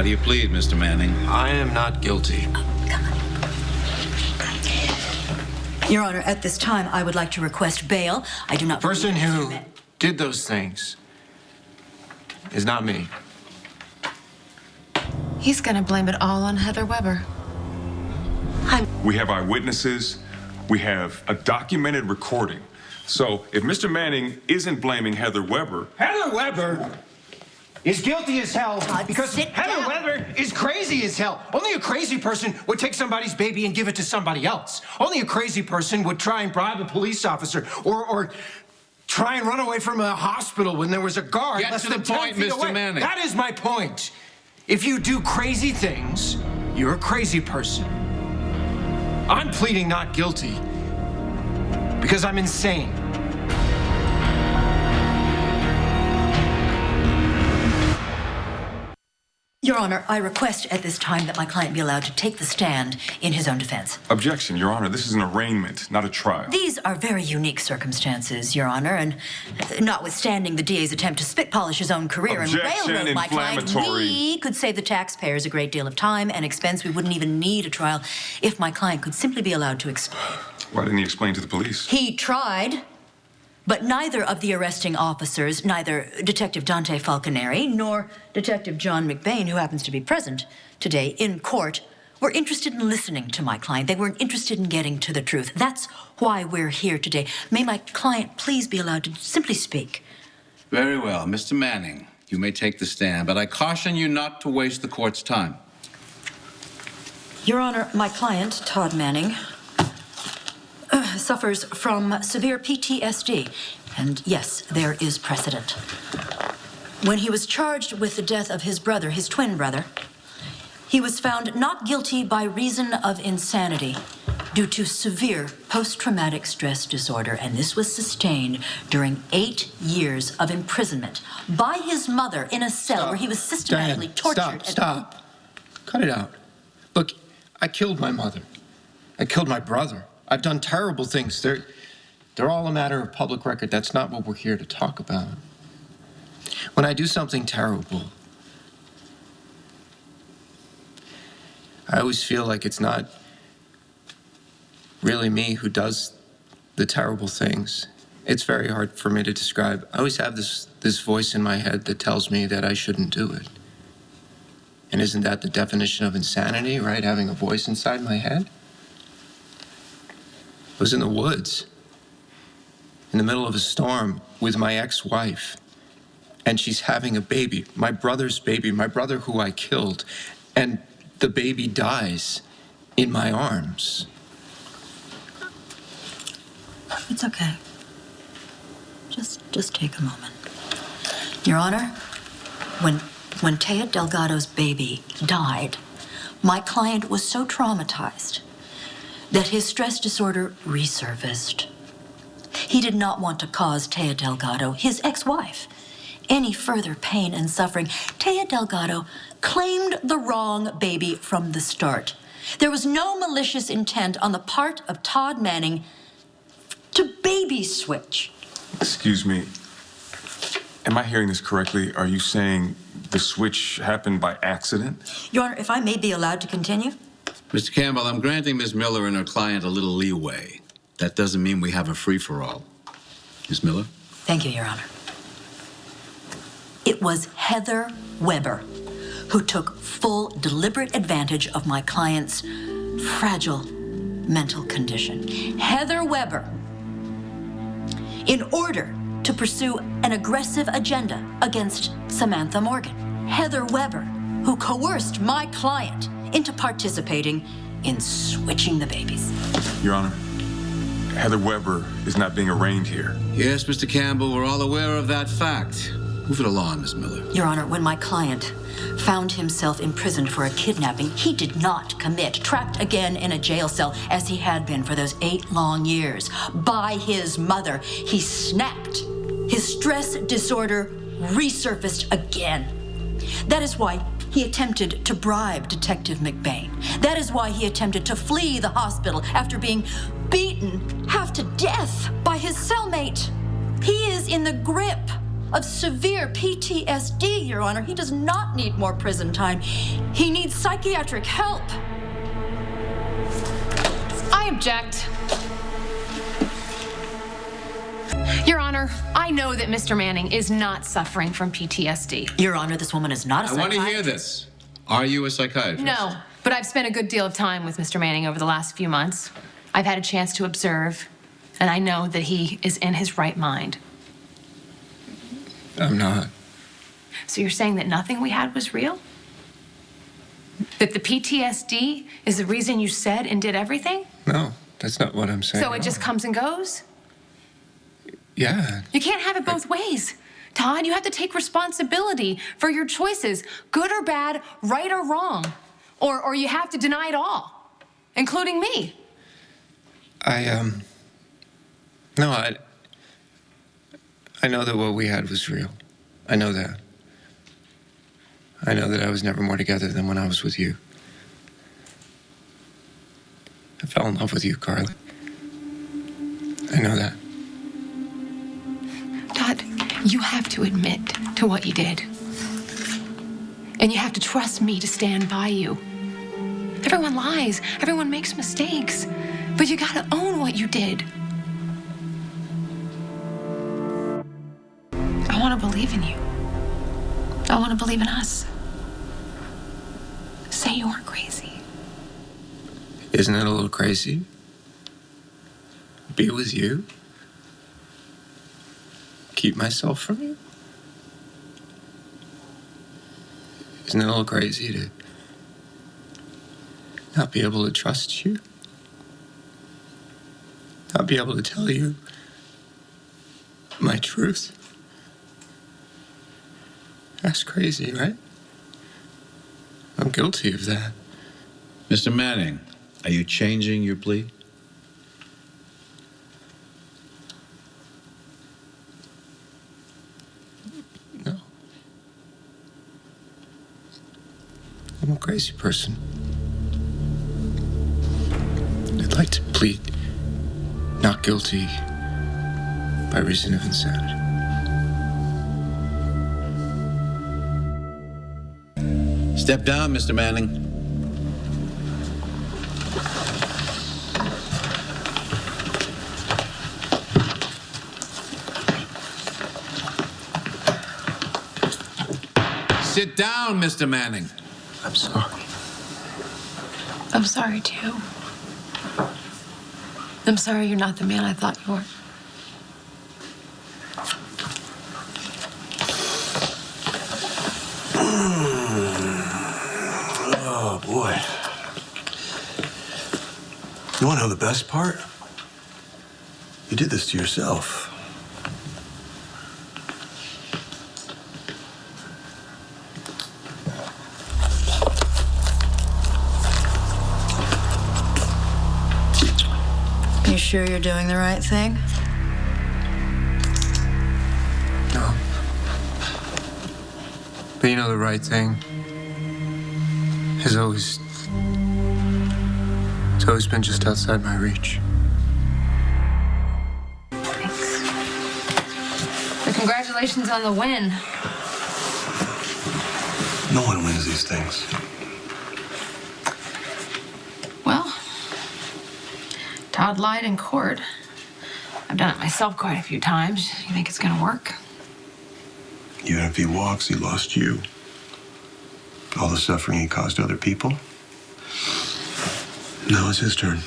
How do you plead, Mr. Manning? I am not guilty. Your Honor, at this time, I would like to request bail. I do not... The person who did those things is not me. He's gonna blame it all on Heather Weber. We have eyewitnesses. We have a documented recording. So if Mr. Manning isn't blaming Heather Weber... Heather Weber is guilty as hell because sit Heather down. Weber is crazy as hell. Only a crazy person would take somebody's baby and give it to somebody else. Only a crazy person would try and bribe a police officer or try and run away from a hospital when there was a guard Get less to than the 10 point, feet Mr. away. Manning. That is my point. If you do crazy things, you're a crazy person. I'm pleading not guilty because I'm insane. Your Honor, I request at this time that my client be allowed to take the stand in his own defense. Objection, Your Honor. This is an arraignment, not a trial. These are very unique circumstances, Your Honor, and notwithstanding the DA's attempt to spit polish his own career and Objection, railroad my client, inflammatory. we could save the taxpayers a great deal of time and expense. We wouldn't even need a trial if my client could simply be allowed to explain. Why didn't he explain to the police? He tried, but neither of the arresting officers, neither Detective Dante Falconeri nor Detective John McBain, who happens to be present today in court, were interested in listening to my client. They weren't interested in getting to the truth. That's why we're here today. May my client please be allowed to simply speak. Very well, Mr. Manning. You may take the stand, but I caution you not to waste the court's time. Your Honor, my client, Todd Manning, suffers from severe PTSD. And yes, there is precedent. When he was charged with the death of his brother, his twin brother, he was found not guilty by reason of insanity due to severe post-traumatic stress disorder. And this was sustained during 8 years of imprisonment by his mother in a cell where he was systematically tortured. Stop. Cut it out. Look, I killed my mother. I killed my brother. I've done terrible things. They're all a matter of public record. That's not what we're here to talk about. When I do something terrible, I always feel like it's not really me who does the terrible things. It's very hard for me to describe. I always have this voice in my head that tells me that I shouldn't do it. And isn't that the definition of insanity, right? Having a voice inside my head? I was in the woods, in the middle of a storm with my ex-wife, and she's having a baby, my brother's baby, my brother who I killed, and the baby dies in my arms. It's okay. Just take a moment. Your Honor, when Taya Delgado's baby died, my client was so traumatized that his stress disorder resurfaced. He did not want to cause Taya Delgado, his ex-wife, any further pain and suffering. Taya Delgado claimed the wrong baby from the start. There was no malicious intent on the part of Todd Manning to baby switch. Excuse me. Am I hearing this correctly? Are you saying the switch happened by accident? Your Honor, if I may be allowed to continue? Mr. Campbell, I'm granting Ms. Miller and her client a little leeway. That doesn't mean we have a free-for-all. Ms. Miller? Thank you, Your Honor. It was Heather Weber who took full, deliberate advantage of my client's fragile mental condition. Heather Weber, in order to pursue an aggressive agenda against Samantha Morgan. Heather Weber, who coerced my client into participating in switching the babies. Your Honor, Heather Weber is not being arraigned here. Yes, Mr. Campbell, we're all aware of that fact. Move it along, Ms. Miller. Your Honor, when my client found himself imprisoned for a kidnapping, he did not commit, trapped again in a jail cell as he had been for those 8 long years by his mother. He snapped. His stress disorder resurfaced again. That is why he attempted to bribe Detective McBain. That is why he attempted to flee the hospital after being beaten half to death by his cellmate. He is in the grip of severe PTSD, Your Honor. He does not need more prison time. He needs psychiatric help. I object. Your Honor, I know that Mr. Manning is not suffering from PTSD. Your Honor, this woman is not a I want psychiatrist. to hear this. Are you a psychiatrist? No, but I've spent a good deal of time with Mr. Manning over the last few months. I've had a chance to observe, and I know that he is in his right mind. I'm not. So you're saying that nothing we had was real? That the PTSD is the reason you said and did everything? No, that's not what I'm saying. So it just comes and goes? Yeah. You can't have it both ways. Todd, you have to take responsibility for your choices, good or bad, right or wrong. Or you have to deny it all, including me. No, I know that what we had was real. I know that. I know that I was never more together than when I was with you. I fell in love with you, Carly. I know that. Todd, you have to admit to what you did. And you have to trust me to stand by you. Everyone lies, everyone makes mistakes, but you gotta own what you did. I wanna believe in you. I wanna believe in us. Say you weren't crazy. Isn't it a little crazy? Be with you? Keep myself from you? Isn't it a little crazy to not be able to trust you? Not be able to tell you my truth? That's crazy, right? I'm guilty of that. Mr. Manning, are you changing your plea? No. I'm a crazy person. I'd like to plead not guilty by reason of insanity. Step down, Mr. Manning. Sit down, Mr. Manning. I'm sorry. I'm sorry, too. I'm sorry you're not the man I thought you were. Oh, boy. You want to know the best part? You did this to yourself. You sure you're doing the right thing? No. But you know, the right thing has always... It's always been just outside my reach. Thanks. But congratulations on the win. No one wins these things. Well, Todd lied in court. I've done it myself quite a few times. You think it's gonna work? Even if he walks, he lost you. All the suffering he caused other people. Now it's his turn.